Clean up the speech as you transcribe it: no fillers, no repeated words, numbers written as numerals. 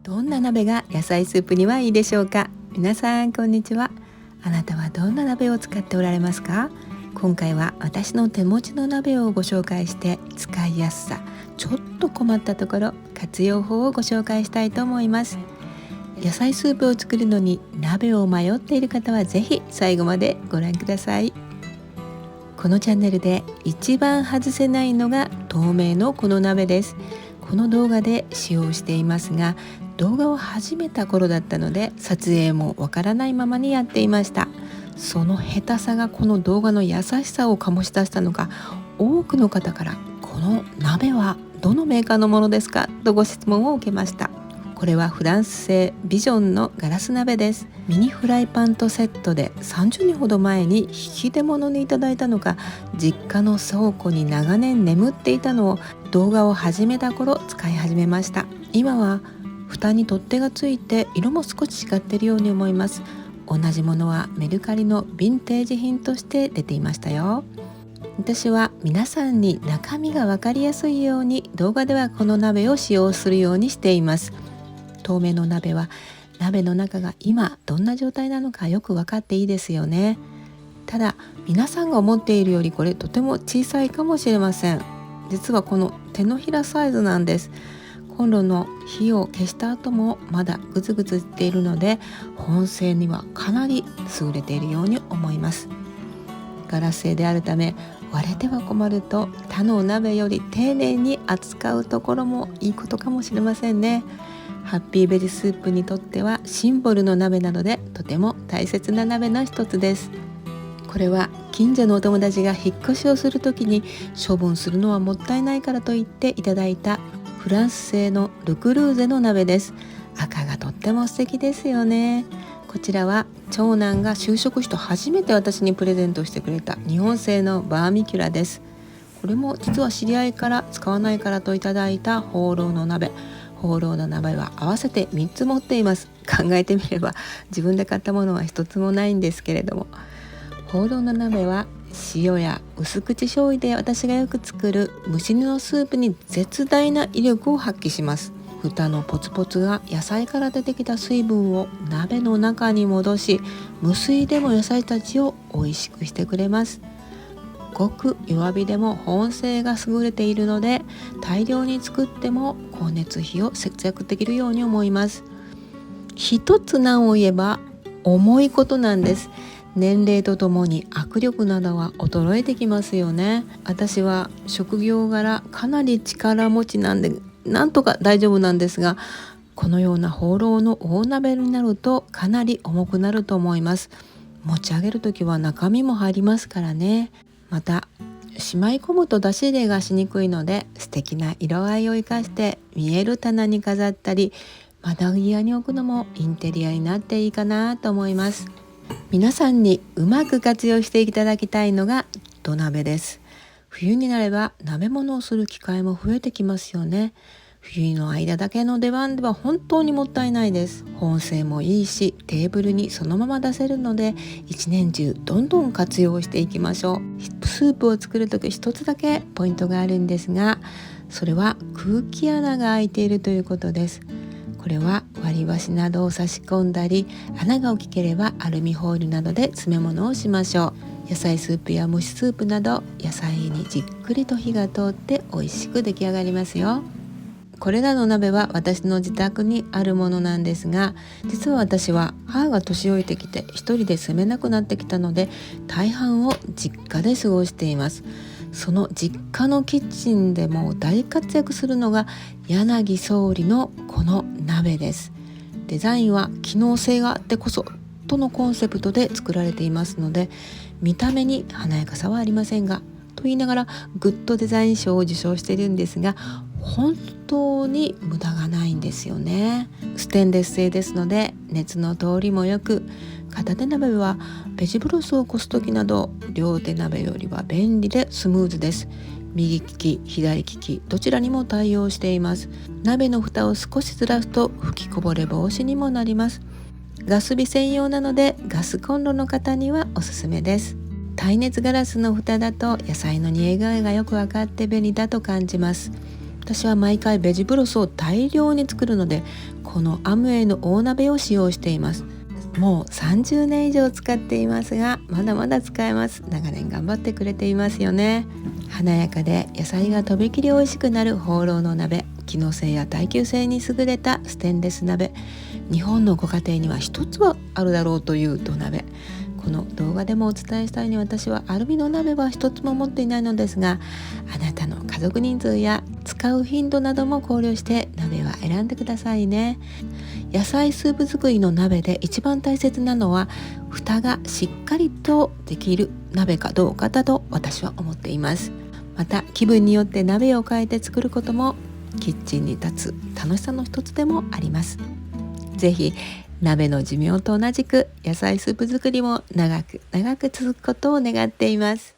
どんな鍋が野菜スープにはいいでしょうか。皆さんこんにちは。あなたはどんな鍋を使っておられますか？今回は私の手持ちの鍋をご紹介して、使いやすさ、ちょっと困ったところ、活用法をご紹介したいと思います。野菜スープを作るのに鍋を迷っている方はぜひ最後までご覧ください。このチャンネルで一番外せないのが透明のこの鍋です。この動画で使用していますが、動画を始めた頃だったので撮影もわからないままにやっていました。その下手さがこの動画の優しさを醸し出したのか、多くの方からこの鍋はどのメーカーのものですかとご質問を受けました。これはフランス製ビジョンのガラス鍋です。ミニフライパンとセットで30年ほど前に引き出物にいただいたのか、実家の倉庫に長年眠っていたのを動画を始めた頃使い始めました。今は蓋に取っ手がついて色も少し違っているように思います。同じものはメルカリのヴィンテージ品として出ていましたよ。私は皆さんに中身が分かりやすいように動画ではこの鍋を使用するようにしています。透明の鍋は鍋の中が今どんな状態なのかよく分かっていいですよね。ただ皆さんが思っているよりこれとても小さいかもしれません。実はこの手のひらサイズなんです。コンロの火を消した後もまだグツグツしているので、保温性にはかなり優れているように思います。ガラス製であるため割れては困ると他の鍋より丁寧に扱うところもいいことかもしれませんね。ハッピーベジスープにとってはシンボルの鍋なのでとても大切な鍋の一つです。これは近所のお友達が引っ越しをするときに処分するのはもったいないからと言っていただいたフランス製のルクルーゼの鍋です。赤がとっても素敵ですよね。こちらは長男が就職して初めて私にプレゼントしてくれた日本製のバーミキュラです。これも実は知り合いから使わないからといただいたホーローの鍋。ホーローの鍋は合わせて3つ持っています。考えてみれば自分で買ったものは1つもないんですけれども、ホーローの鍋は塩や薄口醤油で私がよく作る蒸し煮のスープに絶大な威力を発揮します。蓋のポツポツが野菜から出てきた水分を鍋の中に戻し、無水でも野菜たちを美味しくしてくれます。ごく弱火でも保温性が優れているので、大量に作っても光熱費を節約できるように思います。一つ難を言えば重いことなんです。年齢とともに握力などは衰えてきますよね。私は職業柄かなり力持ちなんでなんとか大丈夫なんですが、このようなホーローの大鍋になるとかなり重くなると思います。持ち上げるときは中身も入りますからね。またしまい込むと出し入れがしにくいので、素敵な色合いを生かして見える棚に飾ったり窓際に置くのもインテリアになっていいかなと思います。皆さんにうまく活用していただきたいのが土鍋です。冬になれば鍋物をする機会も増えてきますよね。冬の間だけの出番では本当にもったいないです。保温性もいいし、テーブルにそのまま出せるので一年中どんどん活用していきましょう。スープを作るとき一つだけポイントがあるんですが、それは空気穴が開いているということです。これは割り箸などを差し込んだり、穴が大きければアルミホイルなどで詰め物をしましょう。野菜スープや蒸しスープなど野菜にじっくりと火が通って美味しく出来上がりますよ。これらの鍋は私の自宅にあるものなんですが、実は私は母が年老いてきて一人で住めなくなってきたので、大半を実家で過ごしています。その実家のキッチンでも大活躍するのが柳総理のこの鍋です。デザインは機能性があってこそとのコンセプトで作られていますので、見た目に華やかさはありませんが、と言いながらグッドデザイン賞を受賞しているんですが、本当に無駄がないんですよね。ステンレス製ですので熱の通りもよく、片手鍋はベジブロスをこす時など両手鍋よりは便利でスムーズです。右利き左利きどちらにも対応しています。鍋の蓋を少しずらすと吹きこぼれ防止にもなります。ガス火専用なのでガスコンロの方にはおすすめです。耐熱ガラスの蓋だと野菜の煮え具合がよく分かって便利だと感じます。私は毎回ベジブロスを大量に作るので、このアムウェイの大鍋を使用しています。もう30年以上使っていますが、まだまだ使えます。長年頑張ってくれていますよね。華やかで野菜がとびきり美味しくなるホーローの鍋、機能性や耐久性に優れたステンレス鍋、日本のご家庭には一つはあるだろうという土鍋。この動画でもお伝えしたように、私はアルミの鍋は一つも持っていないのですが、あなたの家族人数や使う頻度なども考慮して鍋は選んでくださいね。野菜スープ作りの鍋で一番大切なのは、蓋がしっかりとできる鍋かどうかだと私は思っています。また気分によって鍋を変えて作ることもキッチンに立つ楽しさの一つでもあります。ぜひ鍋の寿命と同じく野菜スープ作りも長く長く続くことを願っています。